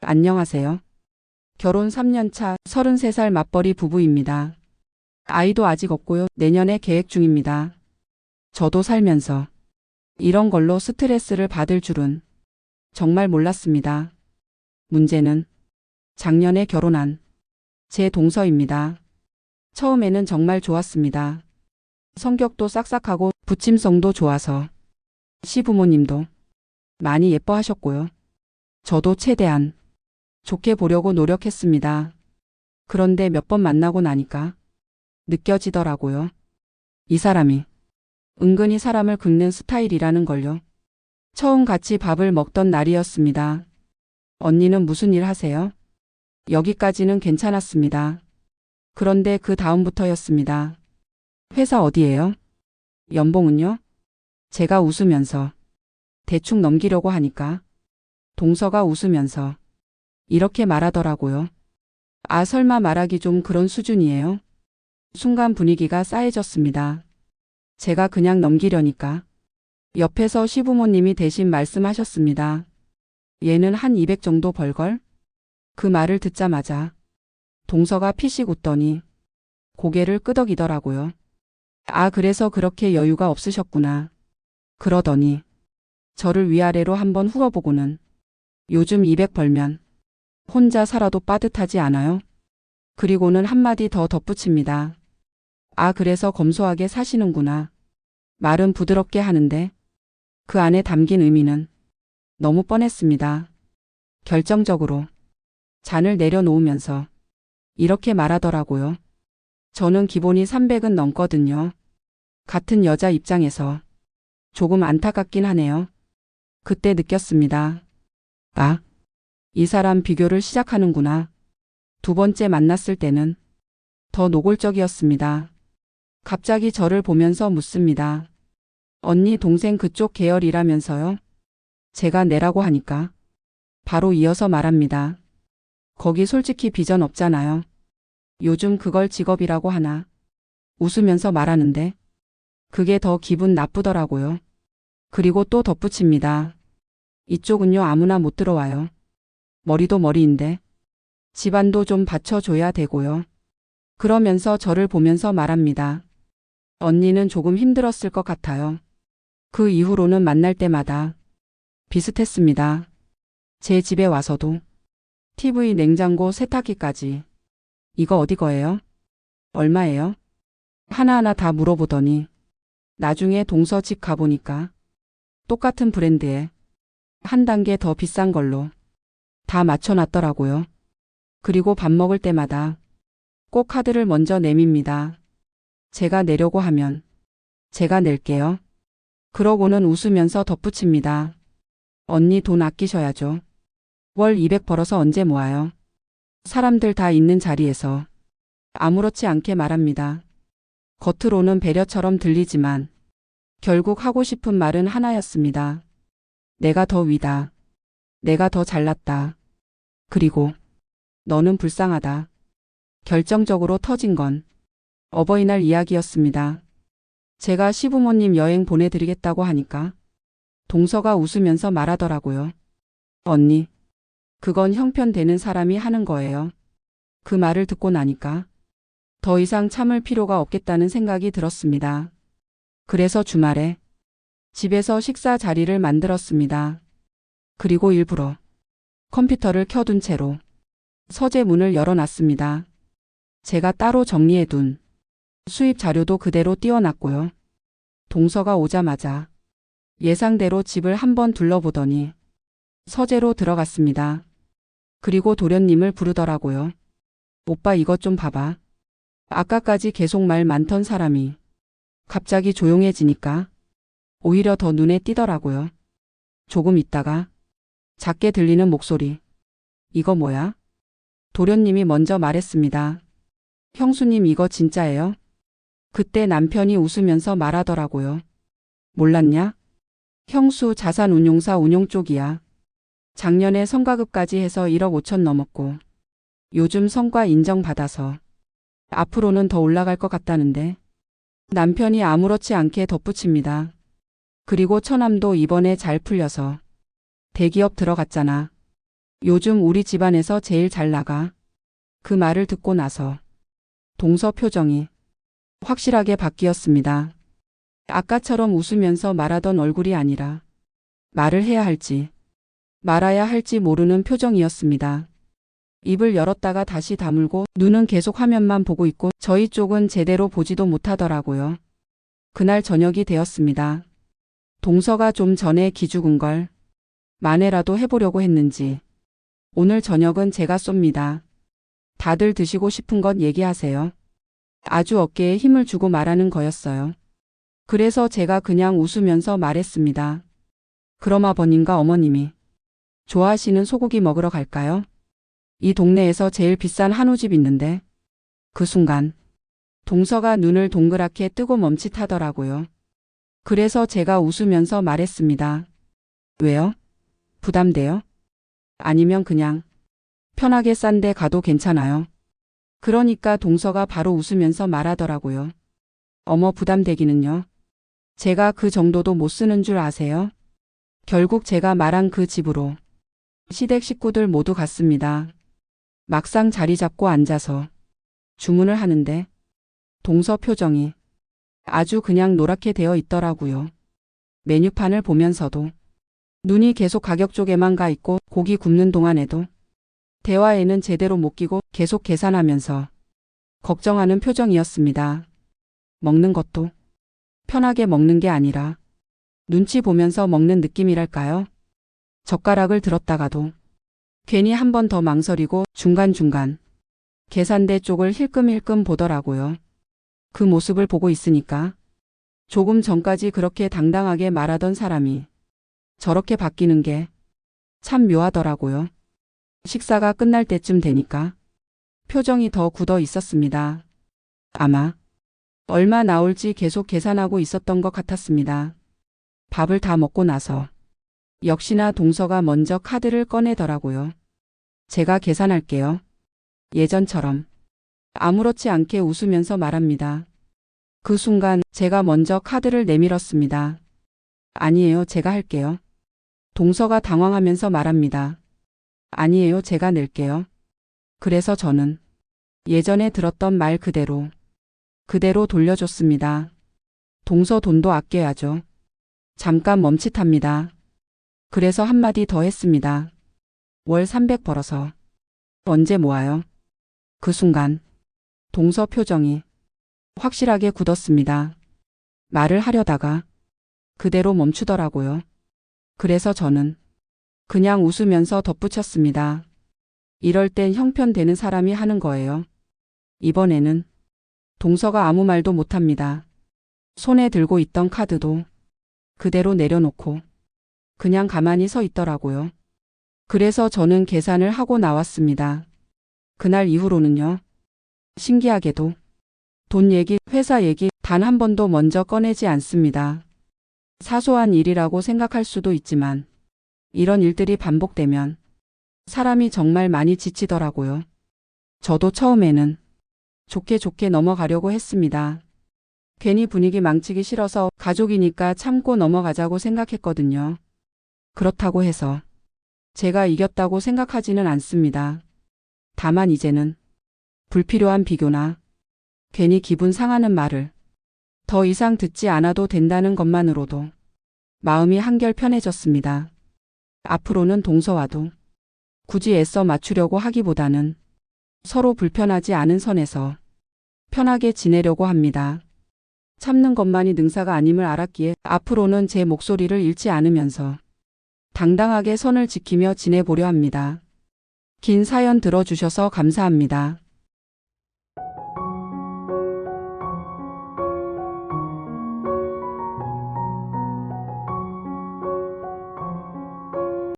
안녕하세요. 결혼 3년 차 33살 맞벌이 부부입니다. 아이도 아직 없고요. 내년에 계획 중입니다. 저도 살면서 이런 걸로 스트레스를 받을 줄은 정말 몰랐습니다. 문제는 작년에 결혼한 제 동서입니다. 처음에는 정말 좋았습니다. 성격도 싹싹하고 부침성도 좋아서 시부모님도 많이 예뻐하셨고요. 저도 최대한 좋게 보려고 노력했습니다. 그런데 몇 번 만나고 나니까 느껴지더라고요. 이 사람이 은근히 사람을 긁는 스타일이라는 걸요. 처음 같이 밥을 먹던 날이었습니다. 언니는 무슨 일 하세요? 여기까지는 괜찮았습니다. 그런데 그 다음부터였습니다. 회사 어디예요? 연봉은요? 제가 웃으면서 대충 넘기려고 하니까 동서가 웃으면서 이렇게 말하더라고요. 아, 설마 말하기 좀 그런 수준이에요? 순간 분위기가 싸해졌습니다. 제가 그냥 넘기려니까 옆에서 시부모님이 대신 말씀하셨습니다. 얘는 한 200 정도 벌걸? 그 말을 듣자마자 동서가 피식 웃더니 고개를 끄덕이더라고요. 아, 그래서 그렇게 여유가 없으셨구나. 그러더니 저를 위아래로 한번 훑어보고는 요즘 200 벌면 혼자 살아도 빠듯하지 않아요? 그리고는 한마디 더 덧붙입니다. 아, 그래서 검소하게 사시는구나. 말은 부드럽게 하는데 그 안에 담긴 의미는 너무 뻔했습니다. 결정적으로 잔을 내려놓으면서 이렇게 말하더라고요. 저는 기본이 300은 넘거든요. 같은 여자 입장에서 조금 안타깝긴 하네요. 그때 느꼈습니다. 아, 이 사람 비교를 시작하는구나. 두 번째 만났을 때는 더 노골적이었습니다. 갑자기 저를 보면서 묻습니다. 언니 동생 그쪽 계열이라면서요? 제가 내라고 하니까 바로 이어서 말합니다. 거기 솔직히 비전 없잖아요. 요즘 그걸 직업이라고 하나? 웃으면서 말하는데 그게 더 기분 나쁘더라고요. 그리고 또 덧붙입니다. 이쪽은요, 아무나 못 들어와요. 머리도 머리인데 집안도 좀 받쳐줘야 되고요. 그러면서 저를 보면서 말합니다. 언니는 조금 힘들었을 것 같아요. 그 이후로는 만날 때마다 비슷했습니다. 제 집에 와서도 TV, 냉장고, 세탁기까지 이거 어디 거예요? 얼마예요? 하나하나 다 물어보더니 나중에 동서 집 가보니까 똑같은 브랜드에 한 단계 더 비싼 걸로 다 맞춰놨더라고요. 그리고 밥 먹을 때마다 꼭 카드를 먼저 내밉니다. 제가 내려고 하면 제가 낼게요. 그러고는 웃으면서 덧붙입니다. 언니 돈 아끼셔야죠. 월 200 벌어서 언제 모아요? 사람들 다 있는 자리에서 아무렇지 않게 말합니다. 겉으로는 배려처럼 들리지만 결국 하고 싶은 말은 하나였습니다. 내가 더 위다. 내가 더 잘났다. 그리고 너는 불쌍하다. 결정적으로 터진 건 어버이날 이야기였습니다. 제가 시부모님 여행 보내드리겠다고 하니까 동서가 웃으면서 말하더라고요. 언니, 그건 형편되는 사람이 하는 거예요. 그 말을 듣고 나니까 더 이상 참을 필요가 없겠다는 생각이 들었습니다. 그래서 주말에 집에서 식사 자리를 만들었습니다. 그리고 일부러 컴퓨터를 켜둔 채로 서재 문을 열어놨습니다. 제가 따로 정리해둔 수입 자료도 그대로 띄워놨고요. 동서가 오자마자 예상대로 집을 한번 둘러보더니 서재로 들어갔습니다. 그리고 도련님을 부르더라고요. 오빠 이것 좀 봐봐. 아까까지 계속 말 많던 사람이 갑자기 조용해지니까 오히려 더 눈에 띄더라고요. 조금 있다가 작게 들리는 목소리. 이거 뭐야? 도련님이 먼저 말했습니다. 형수님 이거 진짜예요? 그때 남편이 웃으면서 말하더라고요. 몰랐냐? 형수 자산운용사 운용 쪽이야. 작년에 성과급까지 해서 1억 5천 넘었고 요즘 성과 인정받아서 앞으로는 더 올라갈 것 같다는데. 남편이 아무렇지 않게 덧붙입니다. 그리고 처남도 이번에 잘 풀려서 대기업 들어갔잖아. 요즘 우리 집안에서 제일 잘 나가. 그 말을 듣고 나서 동서 표정이 확실하게 바뀌었습니다. 아까처럼 웃으면서 말하던 얼굴이 아니라 말을 해야 할지 말아야 할지 모르는 표정이었습니다. 입을 열었다가 다시 다물고 눈은 계속 화면만 보고 있고 저희 쪽은 제대로 보지도 못하더라고요. 그날 저녁이 되었습니다. 동서가 좀 전에 기죽은 걸 만회라도 해보려고 했는지 오늘 저녁은 제가 쏩니다. 다들 드시고 싶은 것 얘기하세요. 아주 어깨에 힘을 주고 말하는 거였어요. 그래서 제가 그냥 웃으면서 말했습니다. 그럼 아버님과 어머님이 좋아하시는 소고기 먹으러 갈까요? 이 동네에서 제일 비싼 한우집 있는데. 그 순간 동서가 눈을 동그랗게 뜨고 멈칫하더라고요. 그래서 제가 웃으면서 말했습니다. 왜요? 부담돼요? 아니면 그냥 편하게 싼 데 가도 괜찮아요. 그러니까 동서가 바로 웃으면서 말하더라고요. 어머, 부담되기는요. 제가 그 정도도 못 쓰는 줄 아세요? 결국 제가 말한 그 집으로 시댁 식구들 모두 갔습니다. 막상 자리 잡고 앉아서 주문을 하는데 동서 표정이 아주 그냥 노랗게 되어 있더라고요. 메뉴판을 보면서도 눈이 계속 가격 쪽에만 가 있고 고기 굽는 동안에도 대화에는 제대로 못 끼고 계속 계산하면서 걱정하는 표정이었습니다. 먹는 것도 편하게 먹는 게 아니라 눈치 보면서 먹는 느낌이랄까요? 젓가락을 들었다가도 괜히 한 번 더 망설이고 중간중간 계산대 쪽을 힐끔힐끔 보더라고요. 그 모습을 보고 있으니까 조금 전까지 그렇게 당당하게 말하던 사람이 저렇게 바뀌는 게 참 묘하더라고요. 식사가 끝날 때쯤 되니까 표정이 더 굳어 있었습니다. 아마 얼마 나올지 계속 계산하고 있었던 것 같았습니다. 밥을 다 먹고 나서 역시나 동서가 먼저 카드를 꺼내더라고요. 제가 계산할게요. 예전처럼 아무렇지 않게 웃으면서 말합니다. 그 순간 제가 먼저 카드를 내밀었습니다. 아니에요, 제가 할게요. 동서가 당황하면서 말합니다. 아니에요, 제가 낼게요. 그래서 저는 예전에 들었던 말 그대로 돌려줬습니다. 동서 돈도 아껴야죠. 잠깐 멈칫합니다. 그래서 한마디 더 했습니다. 월 300 벌어서 언제 모아요? 그 순간 동서 표정이 확실하게 굳었습니다. 말을 하려다가 그대로 멈추더라고요. 그래서 저는 그냥 웃으면서 덧붙였습니다. 이럴 땐 형편되는 사람이 하는 거예요. 이번에는 동서가 아무 말도 못합니다. 손에 들고 있던 카드도 그대로 내려놓고 그냥 가만히 서 있더라고요. 그래서 저는 계산을 하고 나왔습니다. 그날 이후로는요. 신기하게도 돈 얘기, 회사 얘기 단 한 번도 먼저 꺼내지 않습니다. 사소한 일이라고 생각할 수도 있지만 이런 일들이 반복되면 사람이 정말 많이 지치더라고요. 저도 처음에는 좋게 넘어가려고 했습니다. 괜히 분위기 망치기 싫어서 가족이니까 참고 넘어가자고 생각했거든요. 그렇다고 해서 제가 이겼다고 생각하지는 않습니다. 다만 이제는 불필요한 비교나 괜히 기분 상하는 말을 더 이상 듣지 않아도 된다는 것만으로도 마음이 한결 편해졌습니다. 앞으로는 동서와도 굳이 애써 맞추려고 하기보다는 서로 불편하지 않은 선에서 편하게 지내려고 합니다. 참는 것만이 능사가 아님을 알았기에 앞으로는 제 목소리를 잃지 않으면서 당당하게 선을 지키며 지내보려 합니다. 긴 사연 들어주셔서 감사합니다.